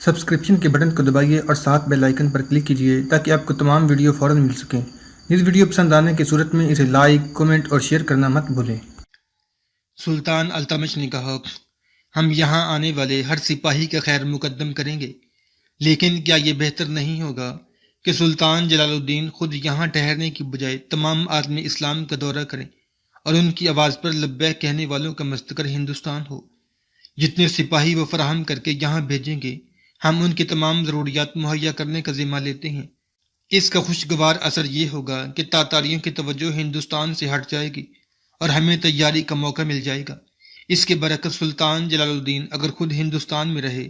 Subscription کے button کو دبائیے اور ساتھ بیل آئیکن پر کلک کیجیے تاکہ آپ کو تمام ویڈیو فوراً مل سکیں۔ اس ویڈیو پسند آنے کی صورت میں اسے لائک، کمنٹ اور شیئر کرنا مت بھولیں۔ سلطان التمش نے کہا، ہم یہاں آنے والے ہر سپاہی کا خیر مقدم کریں گے، لیکن کیا یہ بہتر نہیں ہوگا کہ سلطان جلال الدین خود یہاں ٹھہرنے کی بجائے تمام عالم اسلام کا دورہ کریں اور ان کی آواز پر لبیک کہنے والوں کا مستقر ہندوستان ہو؟ جتنے سپاہی وہ فراہم کر کے یہاں بھیجیں گے، ہم ان کی تمام ضروریات مہیا کرنے کا ذمہ لیتے ہیں۔ اس کا خوشگوار اثر یہ ہوگا کہ تاتاریوں کی توجہ ہندوستان سے ہٹ جائے گی اور ہمیں تیاری کا موقع مل جائے گا۔ اس کے برعکس سلطان جلال الدین اگر خود ہندوستان میں رہے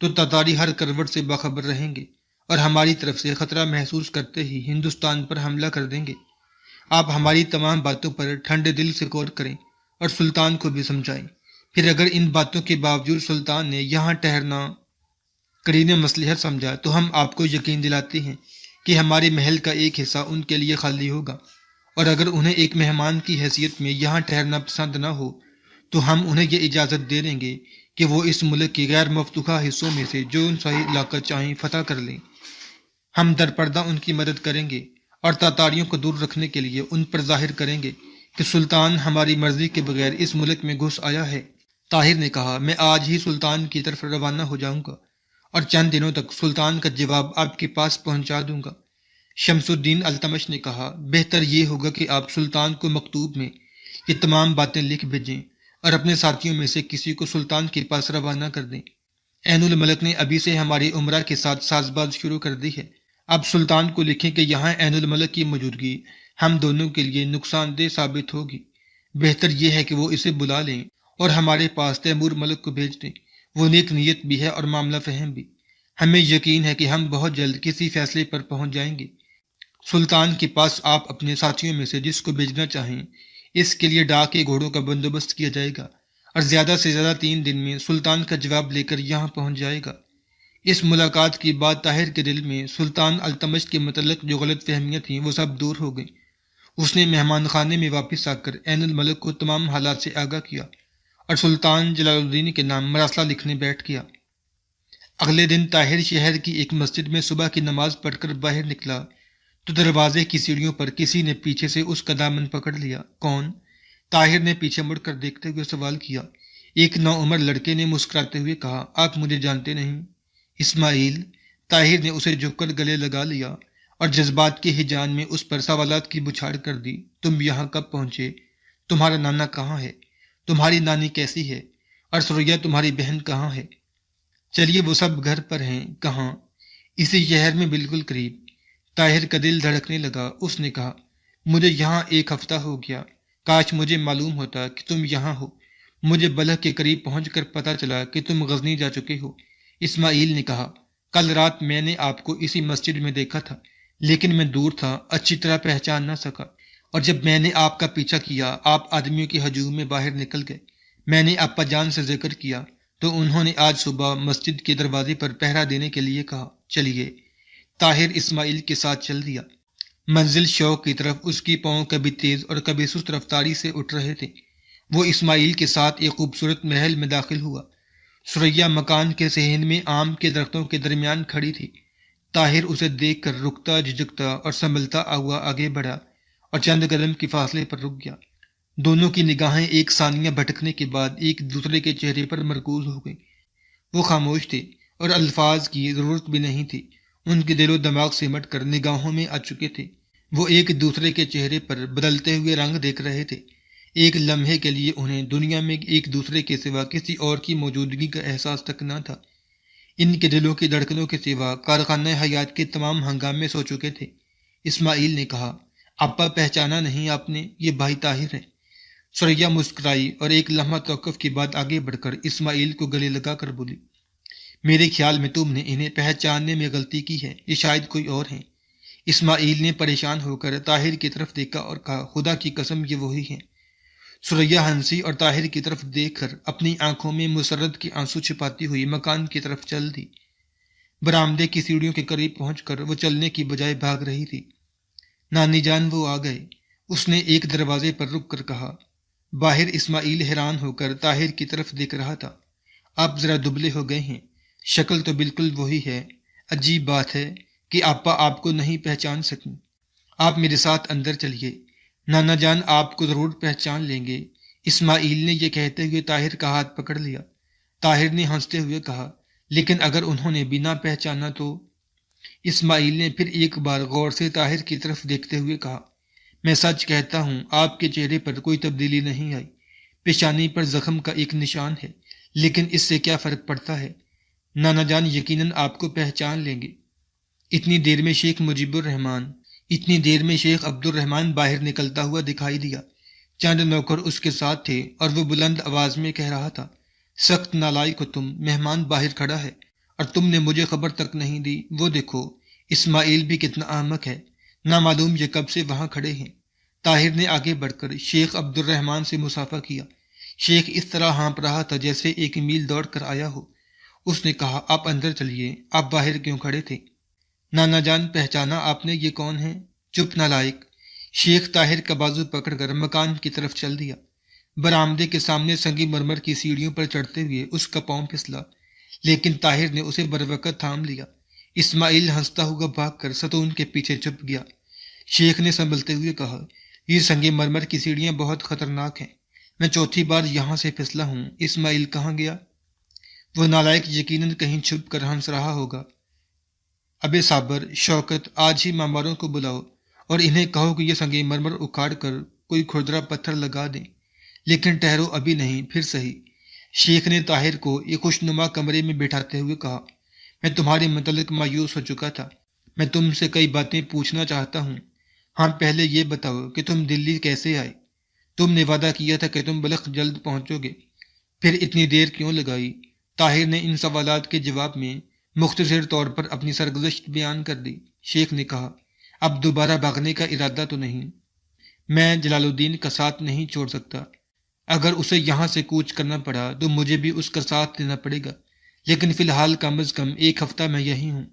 تو تاتاری ہر کروٹ سے باخبر رہیں گے اور ہماری طرف سے خطرہ محسوس کرتے ہی ہندوستان پر حملہ کر دیں گے۔ آپ ہماری تمام باتوں پر ٹھنڈے دل سے غور کریں اور سلطان کو بھی سمجھائیں۔ پھر اگر ان باتوں کے باوجود سلطان نے یہاں ٹھہرنا قرین مصلحت سمجھا تو ہم آپ کو یقین دلاتے ہیں کہ ہمارے محل کا ایک حصہ ان کے لیے خالی ہوگا، اور اگر انہیں ایک مہمان کی حیثیت میں یہاں ٹھہرنا پسند نہ ہو تو ہم انہیں یہ اجازت دے دیں گے کہ وہ اس ملک کے غیر مفتوحہ حصوں میں سے جو ان صحیح علاقہ چاہیں فتح کر لیں۔ ہم در پردہ ان کی مدد کریں گے اور تاتاریوں کو دور رکھنے کے لیے ان پر ظاہر کریں گے کہ سلطان ہماری مرضی کے بغیر اس ملک میں گھس آیا ہے۔ طاہر نے کہا، میں آج ہی سلطان کی طرف روانہ ہو جاؤں گا اور چند دنوں تک سلطان کا جواب آپ کے پاس پہنچا دوں گا۔ شمس الدین التمش نے کہا، بہتر یہ ہوگا کہ آپ سلطان کو مکتوب میں یہ تمام باتیں لکھ بھیجیں اور اپنے ساتھیوں میں سے کسی کو سلطان کے پاس روانہ کر دیں۔ عین الملک نے ابھی سے ہماری عمرہ کے ساتھ ساز باز شروع کر دی ہے۔ اب سلطان کو لکھیں کہ یہاں عین الملک کی موجودگی ہم دونوں کے لیے نقصان دہ ثابت ہوگی۔ بہتر یہ ہے کہ وہ اسے بلا لیں اور ہمارے پاس تیمور ملک کو بھیج دیں۔ وہ نیک نیت بھی ہے اور معاملہ فہم بھی۔ ہمیں یقین ہے کہ ہم بہت جلد کسی فیصلے پر پہنچ جائیں گے۔ سلطان کے پاس آپ اپنے ساتھیوں میں سے جس کو بھیجنا چاہیں، اس کے لیے ڈاک کے گھوڑوں کا بندوبست کیا جائے گا اور زیادہ سے زیادہ 3 دن میں سلطان کا جواب لے کر یہاں پہنچ جائے گا۔ اس ملاقات کی بعد طاہر کے دل میں سلطان التمش کے متعلق جو غلط فہمیاں تھیں وہ سب دور ہو گئیں۔ اس نے مہمان خانے میں واپس آ کر عین الملک کو تمام حالات سے آگاہ کیا اور سلطان جلال الدین کے نام مراسلہ لکھنے بیٹھ گیا۔ اگلے دن طاہر شہر کی ایک مسجد میں صبح کی نماز پڑھ کر باہر نکلا تو دروازے کی سیڑھیوں پر کسی نے پیچھے سے اس کا دامن پکڑ لیا۔ کون؟ طاہر نے پیچھے مڑ کر دیکھتے ہوئے سوال کیا۔ ایک نوعمر لڑکے نے مسکراتے ہوئے کہا، آپ مجھے جانتے نہیں؟ اسماعیل۔ طاہر نے اسے جھک کر گلے لگا لیا اور جذبات کے ہیجان میں اس پر سوالات کی بچھاڑ کر دی۔ تم یہاں کب پہنچے؟ تمہارا نانا کہاں ہے؟ تمہاری نانی کیسی ہے؟ اور سریا تمہاری بہن کہاں ہے؟ چلیے وہ سب گھر پر ہیں۔ کہاں؟ اسی شہر میں بالکل قریب۔ طاہر کا دل دھڑکنے لگا۔ اس نے کہا، مجھے یہاں 1 ہفتہ ہو گیا۔ کاش مجھے معلوم ہوتا کہ تم یہاں ہو۔ مجھے بلخ کے قریب پہنچ کر پتہ چلا کہ تم غزنی جا چکے ہو۔ اسماعیل نے کہا، کل رات میں نے آپ کو اسی مسجد میں دیکھا تھا، لیکن میں دور تھا، اچھی طرح پہچان نہ سکا، اور جب میں نے آپ کا پیچھا کیا آپ آدمیوں کے ہجوم میں باہر نکل گئے۔ میں نے ابا جان سے ذکر کیا تو انہوں نے آج صبح مسجد کے دروازے پر پہرا دینے کے لیے کہا۔ چلیے۔ طاہر اسماعیل کے ساتھ چل دیا۔ منزل شوق کی طرف اس کی پاؤں کبھی تیز اور کبھی سست رفتاری سے اٹھ رہے تھے۔ وہ اسماعیل کے ساتھ ایک خوبصورت محل میں داخل ہوا۔ سریا مکان کے صحن میں آم کے درختوں کے درمیان کھڑی تھی۔ طاہر اسے دیکھ کر رکتا جھجکتا اور سنبھلتا ہوا آگے بڑھا اور چند قدم کے فاصلے پر رک گیا۔ دونوں کی نگاہیں ایک ثانیہ بھٹکنے کے بعد ایک دوسرے کے چہرے پر مرکوز ہو گئیں۔ وہ خاموش تھے اور الفاظ کی ضرورت بھی نہیں تھی، ان کے دل و دماغ سمٹ کر نگاہوں میں آ چکے تھے۔ وہ ایک دوسرے کے چہرے پر بدلتے ہوئے رنگ دیکھ رہے تھے۔ ایک لمحے کے لیے انہیں دنیا میں ایک دوسرے کے سوا کسی اور کی موجودگی کا احساس تک نہ تھا۔ ان کے دلوں کی دھڑکنوں کے سوا کارخانہ حیات کے تمام ہنگامے سو چکے تھے۔ اسماعیل نے کہا، ابا پہچانا نہیں آپ نے؟ یہ بھائی طاہر ہے۔ سریا مسکرائی اور ایک لمحہ توقف کے بعد آگے بڑھ کر اسماعیل کو گلے لگا کر بولی، میرے خیال میں تم نے انہیں پہچاننے میں غلطی کی ہے، یہ شاید کوئی اور ہیں۔ اسماعیل نے پریشان ہو کر طاہر کی طرف دیکھا اور کہا، خدا کی قسم یہ وہی ہیں۔ سریا ہنسی اور طاہر کی طرف دیکھ کر اپنی آنکھوں میں مسرت کے آنسو چھپاتی ہوئی مکان کی طرف چل دی۔ برآمدے کی سیڑھیوں کے قریب پہنچ کر وہ چلنے کی بجائے بھاگ رہی تھی۔ نانی جان وہ آ گئے، اس نے ایک دروازے پر رک کر کہا۔ باہر اسماعیل حیران ہو کر طاہر کی طرف دیکھ رہا تھا۔ آپ ذرا دبلے ہو گئے ہیں، شکل تو بالکل وہی ہے، عجیب بات ہے کہ آپا آپ کو نہیں پہچان سکیں۔ آپ میرے ساتھ اندر چلیے، نانا جان آپ کو ضرور پہچان لیں گے۔ اسماعیل نے یہ کہتے ہوئے طاہر کا ہاتھ پکڑ لیا۔ طاہر نے ہنستے ہوئے کہا، لیکن اگر انہوں نے بنا پہچانا تو؟ اسماعیل نے پھر ایک بار غور سے طاہر کی طرف دیکھتے ہوئے کہا، میں سچ کہتا ہوں آپ کے چہرے پر کوئی تبدیلی نہیں آئی۔ پیشانی پر زخم کا ایک نشان ہے، لیکن اس سے کیا فرق پڑتا ہے؟ نانا جان یقیناً آپ کو پہچان لیں گے۔ اتنی دیر میں شیخ عبد الرحمان باہر نکلتا ہوا دکھائی دیا۔ چند نوکر اس کے ساتھ تھے اور وہ بلند آواز میں کہہ رہا تھا، سخت نالائق ہو تم، مہمان باہر کھڑا ہے اور تم نے مجھے خبر تک نہیں دی۔ وہ دیکھو اسماعیل بھی کتنا احمق ہے، نہ معلوم یہ کب سے وہاں کھڑے ہیں۔ طاہر نے آگے بڑھ کر شیخ عبد الرحمان سے مصافحہ کیا۔ شیخ اس طرح ہانپ رہا تھا جیسے 1 میل دوڑ کر آیا ہو۔ اس نے کہا، آپ اندر چلیے، آپ باہر کیوں کھڑے تھے؟ نانا جان پہچانا آپ نے؟ یہ کون ہے؟ چپ نالائق! شیخ طاہر کا بازو پکڑ کر مکان کی طرف چل دیا۔ برآمدے کے سامنے سنگی مرمر کی سیڑھیوں پر چڑھتے ہوئے اس کا پاؤں پھسلا، لیکن طاہر نے اسے بروقت تھام لیا۔ اسماعیل ہنستا ہوا بھاگ کر ستون کے پیچھے چھپ گیا۔ شیخ نے سنبھلتے ہوئے کہا، یہ سنگی مرمر کی سیڑھیاں بہت خطرناک ہیں، میں چوتھی بار یہاں سے پھسلا ہوں۔ اسماعیل کہاں گیا؟ وہ نالائق یقیناً کہیں چھپ کر ہنس رہا ہوگا۔ ابے صابر، شوکت، آج ہی ماماروں کو بلاؤ اور انہیں کہو کہ یہ سنگی مرمر اکھاڑ کر کوئی کھردرا پتھر لگا دیں، لیکن ٹھہرو، ابھی نہیں، پھر صحیح۔ شیخ نے طاہر کو ایک خوشنما کمرے میں بٹھاتے ہوئے کہا، میں تمہارے متعلق مایوس ہو چکا تھا، میں تم سے کئی باتیں پوچھنا چاہتا ہوں۔ ہاں، پہلے یہ بتاؤ کہ تم دلی کیسے آئے؟ تم نے وعدہ کیا تھا کہ تم بلخ جلد پہنچو گے، پھر اتنی دیر کیوں لگائی؟ طاہر نے ان سوالات کے جواب میں مختصر طور پر اپنی سرگزشت بیان کر دی۔ شیخ نے کہا، اب دوبارہ بھاگنے کا ارادہ تو نہیں؟ میں جلال الدین کا ساتھ نہیں چھوڑ سکتا۔ اگر اسے یہاں سے کوچ کرنا پڑا تو مجھے بھی اس کا ساتھ دینا پڑے گا، لیکن فی الحال کم از کم 1 ہفتہ میں یہی ہوں۔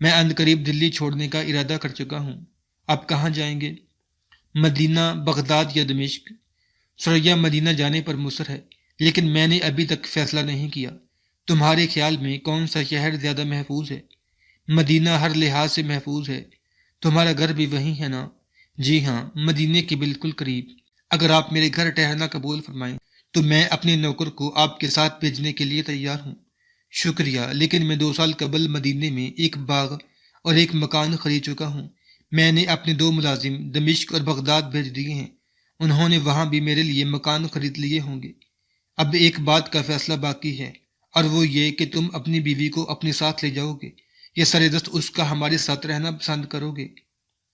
میں عنقریب دلی چھوڑنے کا ارادہ کر چکا ہوں۔ آپ کہاں جائیں گے؟ مدینہ، بغداد یا دمشق؟ سریا مدینہ جانے پر مصر ہے، لیکن میں نے ابھی تک فیصلہ نہیں کیا۔ تمہارے خیال میں کون سا شہر زیادہ محفوظ ہے؟ مدینہ ہر لحاظ سے محفوظ ہے۔ تمہارا گھر بھی وہیں ہے نا؟ جی ہاں، مدینے کے بالکل قریب۔ اگر آپ میرے گھر ٹھہرنا قبول فرمائیں تو میں اپنے نوکر کو آپ کے ساتھ بھیجنے کے لیے تیار ہوں۔ شکریہ، لیکن میں 2 سال قبل مدینے میں ایک باغ اور ایک مکان خرید چکا ہوں۔ میں نے اپنے 2 ملازم دمشق اور بغداد بھیج دیے ہیں، انہوں نے وہاں بھی میرے لیے مکان خرید لیے ہوں گے۔ اب ایک بات کا فیصلہ باقی ہے، اور وہ یہ کہ تم اپنی بیوی کو اپنے ساتھ لے جاؤ گے یا سرے دست اس کا ہمارے ساتھ رہنا پسند کرو گے؟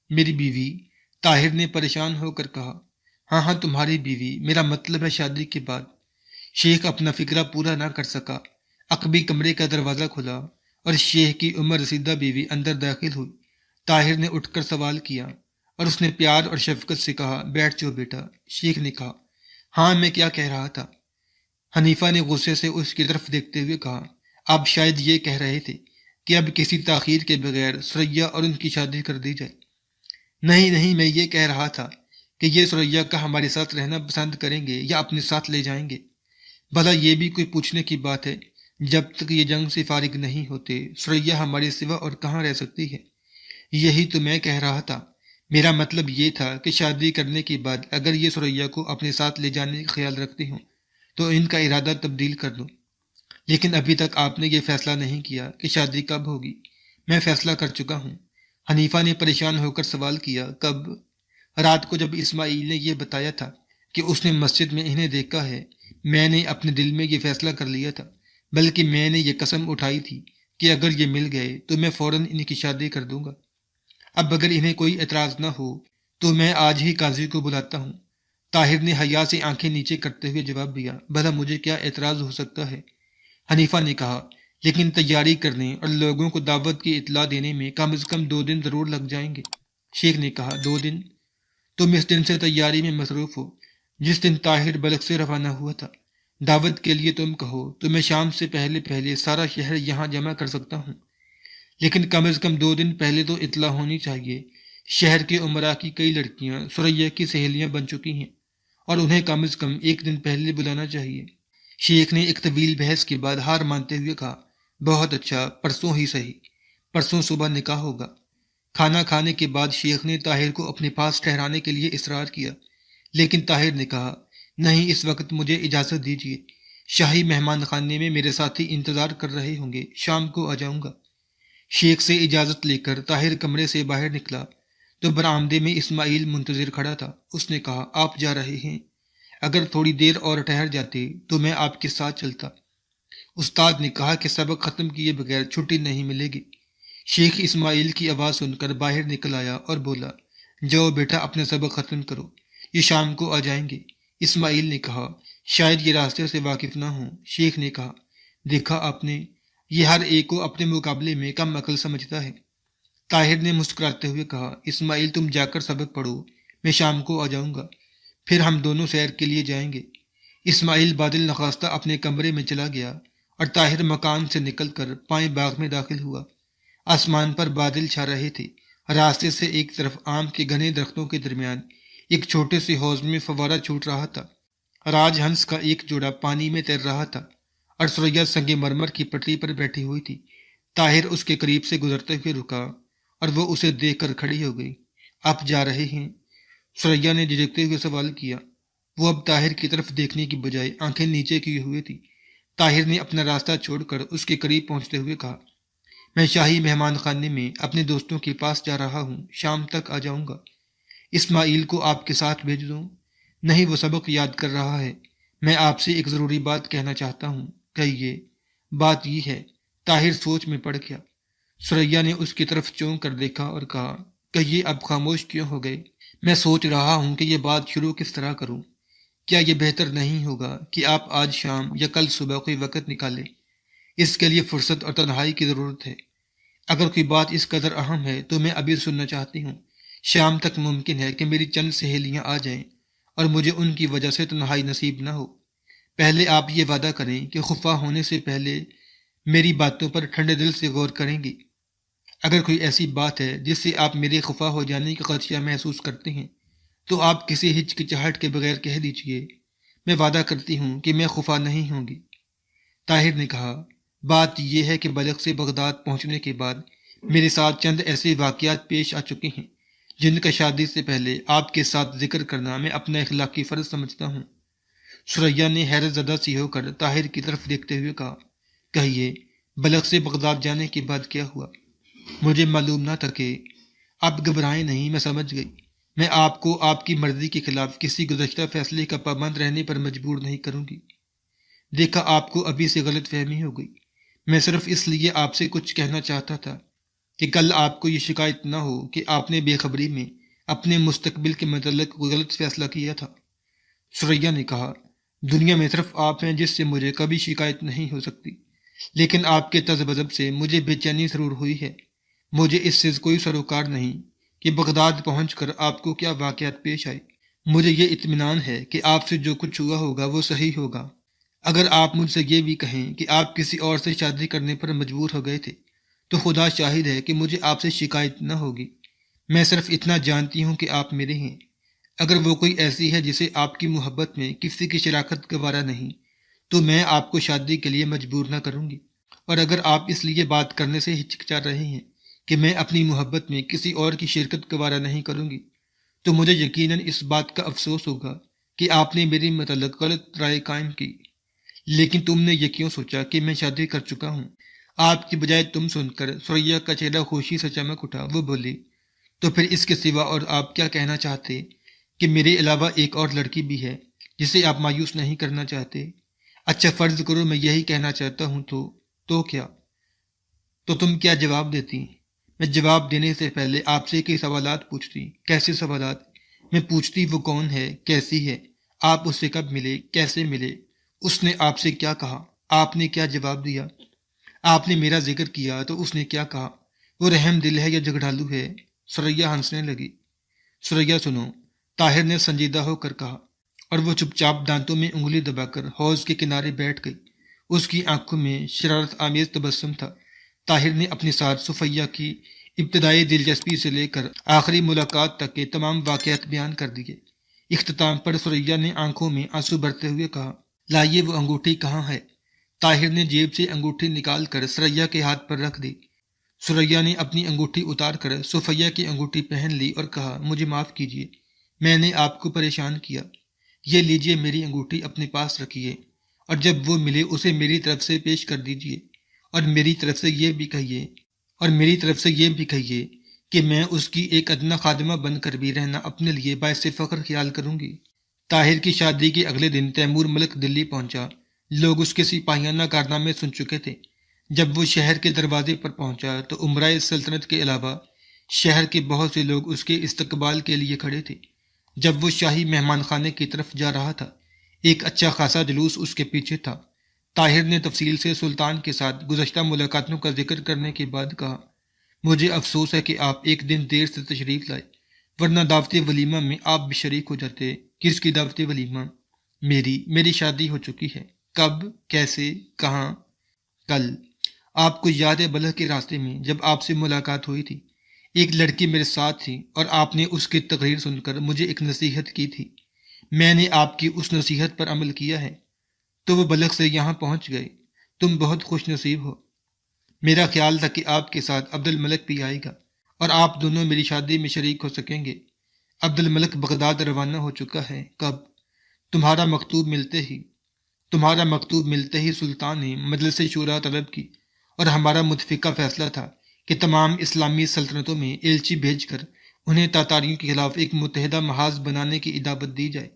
میری بیوی؟ طاہر نے پریشان ہو کر کہا، ہاں ہاں، تمہاری بیوی، میرا مطلب ہے شادی کے بعد۔ شیخ اپنا فکرہ پورا نہ کر سکا۔ عقبی کمرے کا دروازہ کھلا اور شیخ کی عمر رسیدہ بیوی اندر داخل ہوئی۔ طاہر نے اٹھ کر سوال کیا اور اس نے پیار اور شفقت سے کہا، بیٹھ جاؤ بیٹا۔ شیخ نے کہا، ہاں، میں کیا کہہ رہا تھا؟ حنیفہ نے غصے سے اس کی طرف دیکھتے ہوئے کہا، آپ شاید یہ کہہ رہے تھے کہ اب کسی تاخیر کے بغیر سریا اور ان کی شادی کر دی جائے۔ نہیں نہیں، میں یہ کہہ رہا تھا کہ یہ سریا کا ہمارے ساتھ رہنا پسند کریں گے یا اپنے ساتھ لے جائیں گے۔ بھلا یہ بھی کوئی پوچھنے کی بات ہے؟ جب تک یہ جنگ سے فارغ نہیں ہوتے، سریا ہمارے سوا اور کہاں رہ سکتی ہے؟ یہی تو میں کہہ رہا تھا۔ میرا مطلب یہ تھا کہ شادی کرنے کے بعد اگر یہ سریا کو اپنے ساتھ لے جانے کا خیال رکھتی ہوں تو ان کا ارادہ تبدیل کر دو، لیکن ابھی تک آپ نے یہ فیصلہ نہیں کیا کہ شادی کب ہوگی۔ میں فیصلہ کر چکا ہوں۔ حنیفہ نے پریشان ہو کر سوال کیا، کب؟ رات کو جب اسماعیل نے یہ بتایا تھا کہ اس نے مسجد میں انہیں دیکھا ہے، میں نے اپنے دل میں یہ فیصلہ کر لیا تھا، بلکہ میں نے یہ قسم اٹھائی تھی کہ اگر یہ مل گئے تو میں فوراً ان کی شادی کر دوں گا۔ اب اگر انہیں کوئی اعتراض نہ ہو تو میں آج ہی قاضی کو بلاتا ہوں۔ طاہر نے حیا سے آنکھیں نیچے کرتے ہوئے جواب دیا، بھلا مجھے کیا اعتراض ہو سکتا ہے؟ حنیفہ نے کہا، لیکن تیاری کرنے اور لوگوں کو دعوت کی اطلاع دینے میں کم از کم 2 دن ضرور لگ جائیں گے۔ شیخ نے کہا، 2 دن؟ تم اس دن سے تیاری میں مصروف ہو جس دن طاہر بلخ سے روانہ ہوا تھا۔ دعوت کے لیے تم کہو تو میں شام سے پہلے سارا شہر یہاں جمع کر سکتا ہوں، لیکن کم از کم 2 دن پہلے تو اطلاع ہونی چاہیے۔ شہر کے عمرا کی کئی لڑکیاں سریا کی سہیلیاں بن چکی ہیں اور انہیں کم از کم 1 دن پہلے بلانا چاہیے۔ شیخ نے ایک طویل بحث کے بعد ہار مانتے ہوئے کہا، بہت اچھا، پرسوں ہی صحیح، پرسوں صبح نکاح ہوگا۔ کھانا کھانے کے بعد شیخ نے طاہر کو اپنے پاس ٹھہرانے کے لیے اصرار کیا، لیکن طاہر نے کہا نہیں، اس وقت مجھے اجازت دیجیے، شاہی مہمان خانے میں میرے ساتھی انتظار کر رہے ہوں گے، شام کو آ جاؤں گا۔ شیخ سے اجازت لے کر طاہر کمرے سے باہر نکلا تو برآمدے میں اسماعیل منتظر کھڑا تھا۔ اس نے کہا آپ جا رہے ہیں؟ اگر تھوڑی دیر اور ٹھہر جاتے تو میں آپ کے ساتھ چلتا۔ استاد نے کہا کہ سبق ختم کیے بغیر چھٹی نہیں ملے گی۔ شیخ اسماعیل کی آواز سن کر باہر نکل آیا اور بولا جاؤ بیٹا، اپنے سبق ختم کرو، یہ شام کو آ جائیں گے۔ اسماعیل نے کہا شاید یہ راستے سے واقف نہ ہوں۔ شیخ نے کہا دیکھا آپ نے، یہ ہر ایک کو اپنے مقابلے میں کم عقل سمجھتا ہے۔ طاہر نے مسکراتے ہوئے کہا اسماعیل تم جا کر سبق پڑھو، میں شام کو آ جاؤں گا، پھر ہم دونوں سیر کے لیے جائیں گے۔ اسماعیل بادل نخواستہ اپنے کمرے میں چلا گیا اور طاہر مکان سے نکل کر پائیں باغ میں داخل ہوا۔ آسمان پر بادل چھا رہے تھے۔ راستے سے ایک طرف آم کے گھنے درختوں کے درمیان ایک چھوٹے سے حوض میں فوارہ چھوٹ رہا تھا۔ راج ہنس کا ایک جوڑا پانی میں تیر رہا تھا اور سریا سنگ مرمر کی پٹری پر بیٹھی ہوئی تھی۔ طاہر اس کے قریب سے گزرتے ہوئے رکا اور وہ اسے دیکھ کر کھڑی ہو گئی۔ آپ جا رہے ہیں؟ سریا نے جھجکتے ہوئے سوال کیا۔ وہ اب طاہر کی طرف دیکھنے کی بجائے آنکھیں نیچے کیے ہوئے تھی۔ طاہر نے اپنا راستہ چھوڑ کر اس کے قریب پہنچتے ہوئے کہا میں شاہی مہمان خانے میں اپنے دوستوں کے پاس جا رہا ہوں، شام تک آ جاؤں گا۔ اسماعیل کو آپ کے ساتھ بھیج دوں؟ نہیں، وہ سبق یاد کر رہا ہے۔ میں آپ سے ایک ضروری بات کہنا چاہتا ہوں۔ کہیے۔ بات یہ ہے۔ طاہر سوچ میں پڑ گیا۔ سریا نے اس کی طرف چونک کر دیکھا اور کہا کہیے، اب خاموش کیوں ہو گئے؟ میں سوچ رہا ہوں کہ یہ بات شروع کس طرح کروں۔ کیا یہ بہتر نہیں ہوگا کہ آپ آج شام یا کل صبح کوئی وقت نکالیں؟ اس کے لیے فرصت اور تنہائی کی ضرورت ہے۔ اگر کوئی بات اس قدر اہم ہے تو میں ابھی سننا چاہتی ہوں۔ شام تک ممکن ہے کہ میری چند سہیلیاں آ جائیں اور مجھے ان کی وجہ سے تنہائی نصیب نہ ہو۔ پہلے آپ یہ وعدہ کریں کہ خفا ہونے سے پہلے میری باتوں پر ٹھنڈے دل سے غور کریں گی۔ اگر کوئی ایسی بات ہے جس سے آپ میرے خفا ہو جانے کا خدشہ محسوس کرتے ہیں تو آپ کسی ہچکچاہٹ کے بغیر کہہ دیجئے، میں وعدہ کرتی ہوں کہ میں خفا نہیں ہوں گی۔ طاہر نے کہا بات یہ ہے کہ بلخ سے بغداد پہنچنے کے بعد میرے ساتھ چند ایسے واقعات پیش آ چکے ہیں جن کا شادی سے پہلے آپ کے ساتھ ذکر کرنا میں اپنا اخلاقی فرض سمجھتا ہوں۔ سریا نے حیرت زدہ سی ہو کر طاہر کی طرف دیکھتے ہوئے کہا کہیے، بلخ سے بغداد جانے کے بعد کیا ہوا؟ مجھے معلوم نہ تھا کہ… آپ گھبرائیں نہیں، میں سمجھ گئی۔ میں آپ کو آپ کی مرضی کے خلاف کسی گزشتہ فیصلے کا پابند رہنے پر مجبور نہیں کروں گی۔ دیکھا، آپ کو ابھی سے غلط فہمی ہو گئی۔ میں صرف اس لیے آپ سے کچھ کہنا چاہتا تھا کہ کل آپ کو یہ شکایت نہ ہو کہ آپ نے بے خبری میں اپنے مستقبل کے متعلق کوئی غلط فیصلہ کیا تھا۔ سریا نے کہا دنیا میں صرف آپ ہیں جس سے مجھے کبھی شکایت نہیں ہو سکتی، لیکن آپ کے تذبذب سے مجھے بے چینی ضرور ہوئی ہے۔ مجھے اس سے کوئی سروکار نہیں کہ بغداد پہنچ کر آپ کو کیا واقعات پیش آئے۔ مجھے یہ اطمینان ہے کہ آپ سے جو کچھ ہوا ہوگا وہ صحیح ہوگا۔ اگر آپ مجھ سے یہ بھی کہیں کہ آپ کسی اور سے شادی کرنے پر مجبور ہو گئے تھے تو خدا شاہد ہے کہ مجھے آپ سے شکایت نہ ہوگی۔ میں صرف اتنا جانتی ہوں کہ آپ میرے ہیں۔ اگر وہ کوئی ایسی ہے جسے آپ کی محبت میں کسی کی شراکت گوارا نہیں تو میں آپ کو شادی کے لیے مجبور نہ کروں گی۔ اور اگر آپ اس لیے بات کرنے سے ہچکچا رہے ہیں کہ میں اپنی محبت میں کسی اور کی شرکت گوارا نہیں کروں گی تو مجھے یقیناً اس بات کا افسوس ہوگا کہ آپ نے میری متعلق غلط رائے قائم کی۔ لیکن تم نے یہ کیوں سوچا کہ میں شادی کر چکا ہوں؟ آپ کی بجائے تم سن کر سریا کا چہرہ خوشی سے چمک اٹھا۔ وہ بولی تو پھر اس کے سوا اور آپ کیا کہنا چاہتے کہ میرے علاوہ ایک اور لڑکی بھی ہے جسے آپ مایوس نہیں کرنا چاہتے؟ اچھا فرض کرو میں یہی کہنا چاہتا ہوں تو کیا؟ تو تم کیا جواب دیتی؟ میں جواب دینے سے پہلے آپ سے کئی سوالات پوچھتی۔ کیسے سوالات؟ میں پوچھتی وہ کون ہے، کیسی ہے، آپ اس سے کب ملے، کیسے ملے، اس نے آپ سے کیا کہا، آپ نے کیا جواب دیا؟ آپ نے میرا ذکر کیا تو اس نے کیا کہا؟ وہ رحم دل ہے یا جھگڑالو ہے؟ سریا ہنسنے لگی۔ سریا سنو، طاہر نے سنجیدہ ہو کر کہا، اور وہ چپ چاپ دانتوں میں انگلی دبا کر حوض کے کنارے بیٹھ گئی۔ اس کی آنکھوں میں شرارت آمیز تبسم تھا۔ طاہر نے اپنے ساتھ صفیہ کی ابتدائی دلچسپی سے لے کر آخری ملاقات تک کے تمام واقعات بیان کر دیے۔ اختتام پر سریا نے آنکھوں میں آنسو بھرتے ہوئے کہا لائیے وہ انگوٹھی کہاں ہے؟ طاہر نے جیب سے انگوٹھی نکال کر سریا کے ہاتھ پر رکھ دی۔ سریا نے اپنی انگوٹھی اتار کر صفیہ کی انگوٹھی پہن لی اور کہا، مجھے معاف کیجیے، میں نے آپ کو پریشان کیا۔ یہ لیجیے میری انگوٹھی اپنے پاس رکھیے، اور جب وہ ملے اسے میری طرف سے پیش کر دیجیے، اور میری طرف سے یہ بھی کہیے کہ میں اس کی ایک ادنا خادمہ بن کر بھی رہنا اپنے لیے باعث فخر خیال کروں گی۔ طاہر کی شادی کے اگلے دن تیمور ملک دلی پہنچا۔ لوگ اس کے سپاہیانہ کارنامے سن چکے تھے۔ جب وہ شہر کے دروازے پر پہنچا تو امرائے سلطنت کے علاوہ شہر کے بہت سے لوگ اس کے استقبال کے لیے کھڑے تھے۔ جب وہ شاہی مہمان خانے کی طرف جا رہا تھا، ایک اچھا خاصا جلوس اس کے پیچھے تھا۔ طاہر نے تفصیل سے سلطان کے ساتھ گزشتہ ملاقاتوں کا ذکر کرنے کے بعد کہا، مجھے افسوس ہے کہ آپ ایک دن دیر سے تشریف لائے، ورنہ دعوت ولیمہ میں آپ بھی شریک ہو جاتے۔ کس کی دعوت ولیمہ؟ میری شادی ہو چکی ہے۔ کب؟ کیسے؟ کہاں؟ کل۔ آپ کو یاد ہے بلخ کے راستے میں جب آپ سے ملاقات ہوئی تھی، ایک لڑکی میرے ساتھ تھی اور آپ نے اس کی تقریر سن کر مجھے ایک نصیحت کی تھی۔ میں نے آپ کی اس نصیحت پر عمل کیا ہے، تو وہ بلخ سے یہاں پہنچ گئے۔ تم بہت خوش نصیب ہو۔ میرا خیال تھا کہ آپ کے ساتھ عبد الملک بھی آئے گا اور آپ دونوں میری شادی میں شریک ہو سکیں گے۔ عبد الملک بغداد روانہ ہو چکا ہے۔ کب؟ تمہارا مکتوب ملتے ہی سلطان نے مجلس شورا طلب کی، اور ہمارا متفقہ فیصلہ تھا کہ تمام اسلامی سلطنتوں میں ایلچی بھیج کر انہیں تاتاریوں کے خلاف ایک متحدہ محاذ بنانے کی اجازت دی جائے۔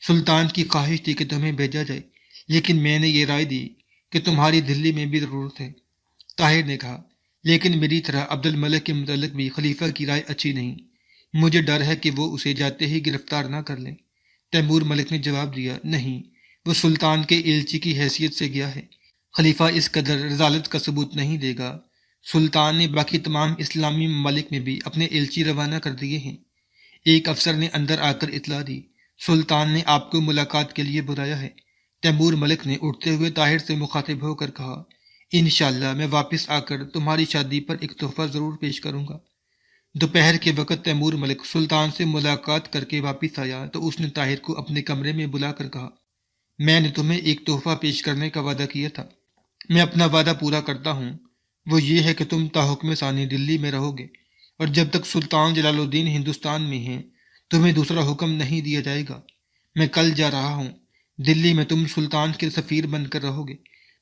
سلطان کی خواہش تھی کہ تمہیں بھیجا جائے، لیکن میں نے یہ رائے دی کہ تمہاری دلی میں بھی ضرورت ہے۔ طاہر نے کہا، لیکن میری طرح عبد الملک کے متعلق بھی خلیفہ کی رائے اچھی نہیں۔ مجھے ڈر ہے کہ وہ اسے جاتے ہی گرفتار نہ کر لیں۔ تیمور ملک نے جواب دیا، نہیں، وہ سلطان کے ایلچی کی حیثیت سے گیا ہے۔ خلیفہ اس قدر رذالت کا ثبوت نہیں دے گا۔ سلطان نے باقی تمام اسلامی ممالک میں بھی اپنے ایلچی روانہ کر دیے ہیں۔ ایک افسر نے اندر آ کر اطلاع دی، سلطان نے آپ کو ملاقات کے لیے بلایا ہے۔ تیمور ملک نے اٹھتے ہوئے طاہر سے مخاطب ہو کر کہا، انشاءاللہ میں واپس آ کر تمہاری شادی پر ایک تحفہ ضرور پیش کروں گا۔ دوپہر کے وقت تیمور ملک سلطان سے ملاقات کر کے واپس آیا تو اس نے طاہر کو اپنے کمرے میں بلا کر کہا، میں نے تمہیں ایک تحفہ پیش کرنے کا وعدہ کیا تھا۔ میں اپنا وعدہ پورا کرتا ہوں، وہ یہ ہے کہ تم تا حکم ثانی دلی میں رہو گے، اور جب تک سلطان جلال الدین ہندوستان میں ہیں تمہیں دوسرا حکم نہیں دیا جائے گا۔ میں کل جا رہا ہوں، دلی میں تم سلطان کے سفیر بن کر رہو گے۔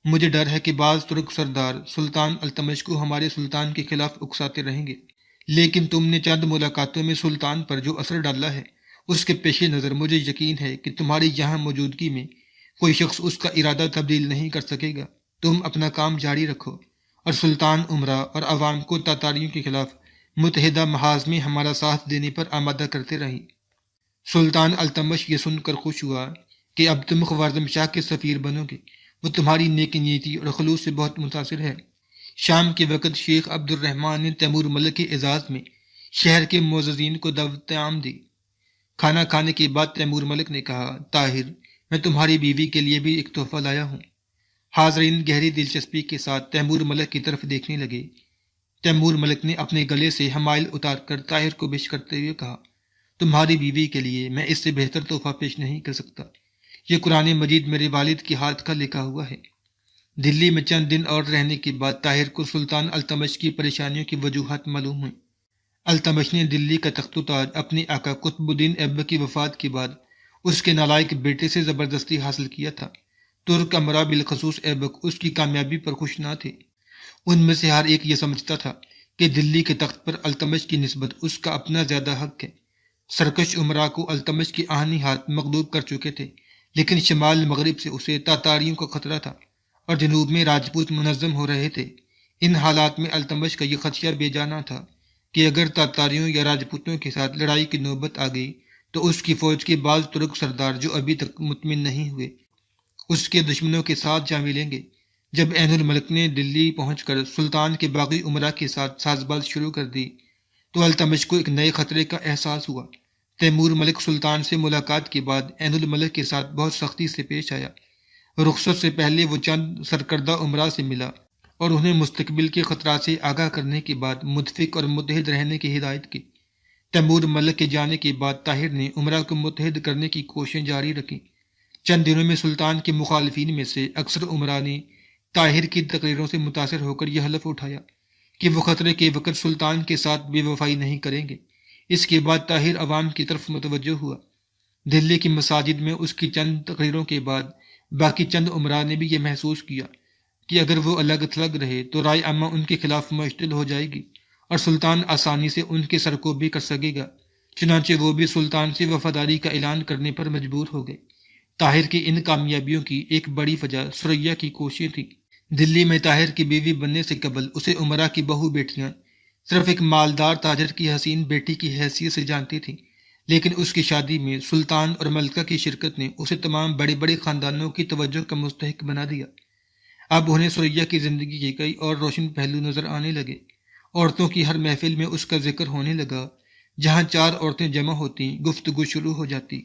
مجھے ڈر ہے کہ بعض ترک سردار سلطان التمش کو ہمارے سلطان کے خلاف اکساتے رہیں گے، لیکن تم نے چند ملاقاتوں میں سلطان پر جو اثر ڈالا ہے اس کے پیش نظر مجھے یقین ہے کہ تمہاری یہاں موجودگی میں کوئی شخص اس کا ارادہ تبدیل نہیں کر سکے گا۔ تم اپنا کام جاری رکھو اور سلطان عمرہ اور عوام کو تاتاریوں کے خلاف متحدہ محاذ میں ہمارا ساتھ دینے پر آمادہ کرتے رہیں۔ سلطان التمش یہ سن کر خوش ہوا کہ اب تم خوارزم شاہ کے سفیر بنو گے۔ وہ تمہاری نیک نیتی اور خلوص سے بہت متاثر ہے۔ شام کے وقت شیخ عبد الرحمن نے تیمور ملک کے اعزاز میں شہر کے معززین کو دعوت عام دی۔ کھانا کھانے کے بعد تیمور ملک نے کہا، طاہر، میں تمہاری بیوی کے لیے بھی ایک تحفہ لایا ہوں۔ حاضرین گہری دلچسپی کے ساتھ تیمور ملک کی طرف دیکھنے لگے۔ تیمور ملک نے اپنے گلے سے حمائل اتار کر طاہر کو پیش کرتے ہوئے کہا، تمہاری بیوی کے لیے میں اس سے بہتر تحفہ پیش نہیں کر سکتا۔ یہ قرآن مجید میرے والد کے ہاتھ کا لکھا ہوا ہے۔ دلی میں چند دن اور رہنے کے بعد طاہر کو سلطان التمش کی پریشانیوں کی وجوہات معلوم ہوئیں۔ التمش نے دلی کا تخت و تاج اپنے آقا قطب الدین ایبک کی وفات کے بعد اس کے نالائق بیٹے سے زبردستی حاصل کیا تھا۔ ترک امراء بالخصوص ایبک اس کی کامیابی پر خوش نہ تھے۔ ان میں سے ہر ایک یہ سمجھتا تھا کہ دلی کے تخت پر التمش کی نسبت اس کا اپنا زیادہ حق ہے۔ سرکش امراء کو التمش کے آہنی ہاتھ مغلوب کر چکے تھے، لیکن شمال مغرب سے اسے تاتاریوں کا خطرہ تھا اور جنوب میں راجپوت منظم ہو رہے تھے۔ ان حالات میں التمش کا یہ خدشہ بے جانا تھا کہ اگر تاتاریوں یا راجپوتوں کے ساتھ لڑائی کی نوبت آ گئی تو اس کی فوج کے بعض ترک سردار جو ابھی تک مطمئن نہیں ہوئے اس کے دشمنوں کے ساتھ جا ملیں گے۔ جب عین الملک نے دلی پہنچ کر سلطان کے باقی امراء کے ساتھ ساز باز شروع کر دی تو التمش کو ایک نئے خطرے کا احساس ہوا۔ تیمور ملک سلطان سے ملاقات کے بعد عین الملک کے ساتھ بہت سختی سے پیش آیا۔ رخصت سے پہلے وہ چند سرکردہ امراء سے ملا اور انہیں مستقبل کے خطرات سے آگاہ کرنے کے بعد متفق اور متحد رہنے کی ہدایت کی۔ تیمور ملک کے جانے کے بعد طاہر نے امراء کو متحد کرنے کی کوششیں جاری رکھیں۔ چند دنوں میں سلطان کے مخالفین میں سے اکثر امراء نے طاہر کی تقریروں سے متاثر ہو کر یہ حلف اٹھایا کہ وہ خطرے کے وقت سلطان کے ساتھ بے وفائی نہیں کریں گے۔ اس کے بعد طاہر عوام کی طرف متوجہ ہوا۔ دلی کی مساجد میں اس کی چند تقریروں کے بعد باقی چند عمراء نے بھی یہ محسوس کیا کہ اگر وہ الگ تھلگ رہے تو رائے عامہ ان کے خلاف مشتعل ہو جائے گی اور سلطان آسانی سے ان کے سر کو بھی کر سکے گا۔ چنانچہ وہ بھی سلطان سے وفاداری کا اعلان کرنے پر مجبور ہو گئے۔ طاہر کی ان کامیابیوں کی ایک بڑی وجہ ثریا کی کوششیں تھی۔ دلی میں طاہر کی بیوی بننے سے قبل اسے عمرا کی بہو بیٹیاں صرف ایک مالدار تاجر کی حسین بیٹی کی حیثیت سے جانتی تھیں، لیکن اس کی شادی میں سلطان اور ملکہ کی شرکت نے اسے تمام بڑے بڑے خاندانوں کی توجہ کا مستحق بنا دیا۔ اب انہیں ثریا کی زندگی کے کئی اور روشن پہلو نظر آنے لگے۔ عورتوں کی ہر محفل میں اس کا ذکر ہونے لگا۔ جہاں 4 عورتیں جمع ہوتی گفتگو شروع ہو جاتی۔